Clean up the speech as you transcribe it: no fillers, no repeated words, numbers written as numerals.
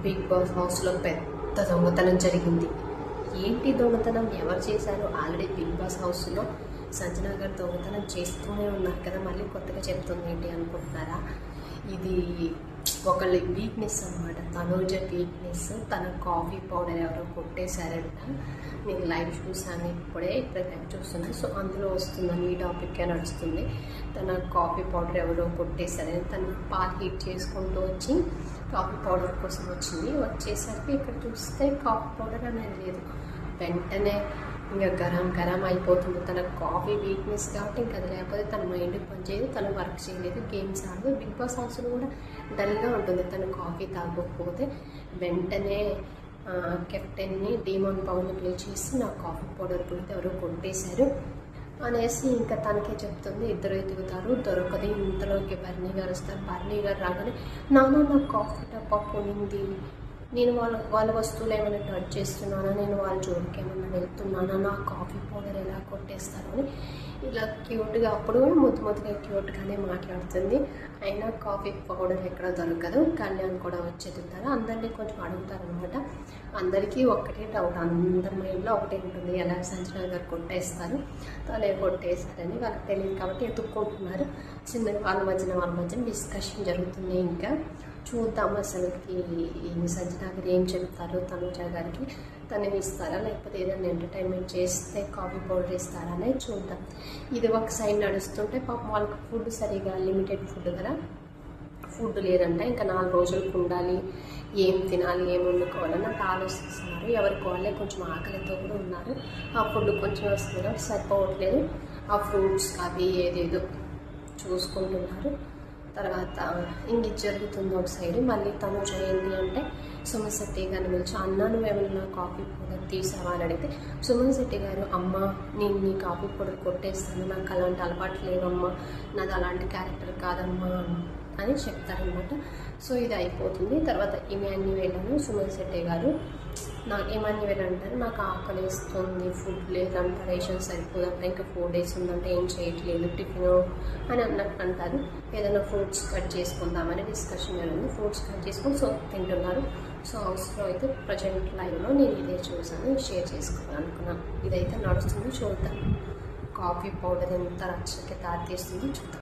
Big boss హౌస్లో పెద్ద దొంగతనం జరిగింది. ఏంటి దొంగతనం, ఎవరు చేశారు? ఆల్రెడీ బిగ్ బాస్ హౌస్లో సంజన గారు దొంగతనం చేస్తూనే ఉన్నారు కదా, మళ్ళీ కొత్తగా చెప్తుంది ఏంటి అనుకుంటున్నారా? ఇది ఒకళ్ళ వీక్నెస్ అనమాట, తనూజ వీక్నెస్. తన కాఫీ పౌడర్ ఎవరో కొట్టేశారంట. నేను లైవ్ చూసాను, ఇప్పుడే లైవ్ చూస్తున్నాను. సో అందులో వస్తుందని ఈ టాపిక్కే నడుస్తుంది. తన కాఫీ పౌడర్ ఎవరో కొట్టేశారని తను పాలు హీట్ చేసుకుంటూ వచ్చి కాఫీ పౌడర్ కోసం వచ్చేసరికి ఇక్కడ చూస్తే కాఫీ పౌడర్ అనేది లేదు. వెంటనే ఇంకా గరం అయిపోతుంది. తన కాఫీ వీక్నెస్ కాబట్టి ఇంకా అది లేకపోతే తన మైండ్ పనిచేయదు, తను వర్క్ చేయలేదు, గేమ్స్ ఆడదు. బిగ్ బాస్ హౌస్లో కూడా డల్గా ఉంటుంది. తను కాఫీ తాగకపోతే వెంటనే కెప్టెన్ని డీమాన్ పవర్ని ప్లే చేసి నా కాఫీ పౌడర్ పోయితే ఎవరో కొట్టేశారు అనేసి ఇంకా తనకే చెప్తుంది. ఇద్దరు ఎదుగుతారు, దొరకదు. ఇంతలోకి బర్నీ గారు వస్తారు. బర్నీ గారు రాగానే నాన్న నా కాఫీ డబ్బా పోయింది, నేను వాళ్ళ వస్తువులు ఏమైనా టచ్ చేస్తున్నానా, నేను వాళ్ళ జోలికి ఏమైనా వెళ్తున్నానా, నా కాఫీ పౌడర్ ఎలా కొట్టేస్తాను అని ఇలా క్యూట్గా, అప్పుడు కూడా ముద్దుగా క్యూట్గానే మాట్లాడుతుంది. అయినా కాఫీ పౌడర్ ఎక్కడ దొరకదు. కళ్యాణ్ కూడా వచ్చేదింటారు, అందరినీ కొంచెం అడుగుతారనమాట. అందరికీ ఒక్కటే డౌట్, అందరి మైండ్లో ఒకటే ఉంటుంది, ఎలా సంజన గారు కొట్టేస్తారు, తనే కొట్టేస్తారని వాళ్ళకి తెలియదు కాబట్టి ఎత్తుక్కుంటున్నారు. చిన్నగా వాళ్ళ మధ్యన డిస్కషన్ జరుగుతుంది. ఇంకా చూద్దాం అసలుకి సంజన గారు ఏం చెప్తారు, తనుజ గారికి తనని ఇస్తారా లేకపోతే ఏదైనా ఎంటర్టైన్మెంట్ చేస్తే కాఫీ పౌడర్ ఇస్తారా అనేది చూద్దాం. ఇది ఒక సైడ్ నడుస్తుంటే పాపం వాళ్ళకి ఫుడ్ సరిగా లిమిటెడ్ ఫుడ్ కదా, ఫుడ్ లేదంటే ఇంకా 4 రోజులకు ఉండాలి, ఏం తినాలి, ఏం వండుకోవాలని నాకు ఆలోచిస్తున్నారు. ఎవరికి వాళ్ళే కొంచెం ఆకలితో కూడా ఉన్నారు. ఆ ఫుడ్ కొంచెం వస్తుంది సరిపోవట్లేదు. ఆ ఫ్రూట్స్ అవి ఏదేదో చూసుకుంటున్నారు. తర్వాత ఇంక జరుగుతుంది ఒక సైడ్. మళ్ళీ తనుజ ఏంటి అంటే సుమన్ శెట్టి గారిని పిలిచి, అన్న నువ్వేమైనా కాఫీ పౌడర్ తీసావా అని అడిగితే సుమన్ శెట్టి గారు, అమ్మ నేను నీ కాఫీ పౌడర్ కొట్టేస్తాను, నాకు అలాంటి అలవాటు లేవమ్మా, నాది అలాంటి క్యారెక్టర్ కాదమ్మా అని చెప్తారనమాట. సో ఇది అయిపోతుంది. తర్వాత ఇమాన్యుయేల్ను సుమన్ శెట్టి గారు ఇమాన్యుయేల్ అంటారు, నాకు ఆకలి వేస్తుంది, ఫుడ్ లేదంట, రేషన్ సరిపోదంట, ఇంకా 4 days ఉందంటే ఏం చేయట్లేదు టిఫిన్ అని అన్నట్టు అంటారు. ఏదైనా ఫ్రూట్స్ కట్ చేసుకుందామని డిస్కషన్ జరిగింది. ఫ్రూట్స్ కట్ చేసుకొని సో తింటున్నారు. సో హౌస్లో అయితే ప్రజెంట్ లైవ్లో నేను ఇదే చూసాను, షేర్ చేసుకోవాలి అనుకున్నాను. ఇదైతే నడుస్తుంది, చూద్దాం. కాఫీ పౌడర్ ఎంత రచ్చకి దారితీస్తుంది చూద్దాం.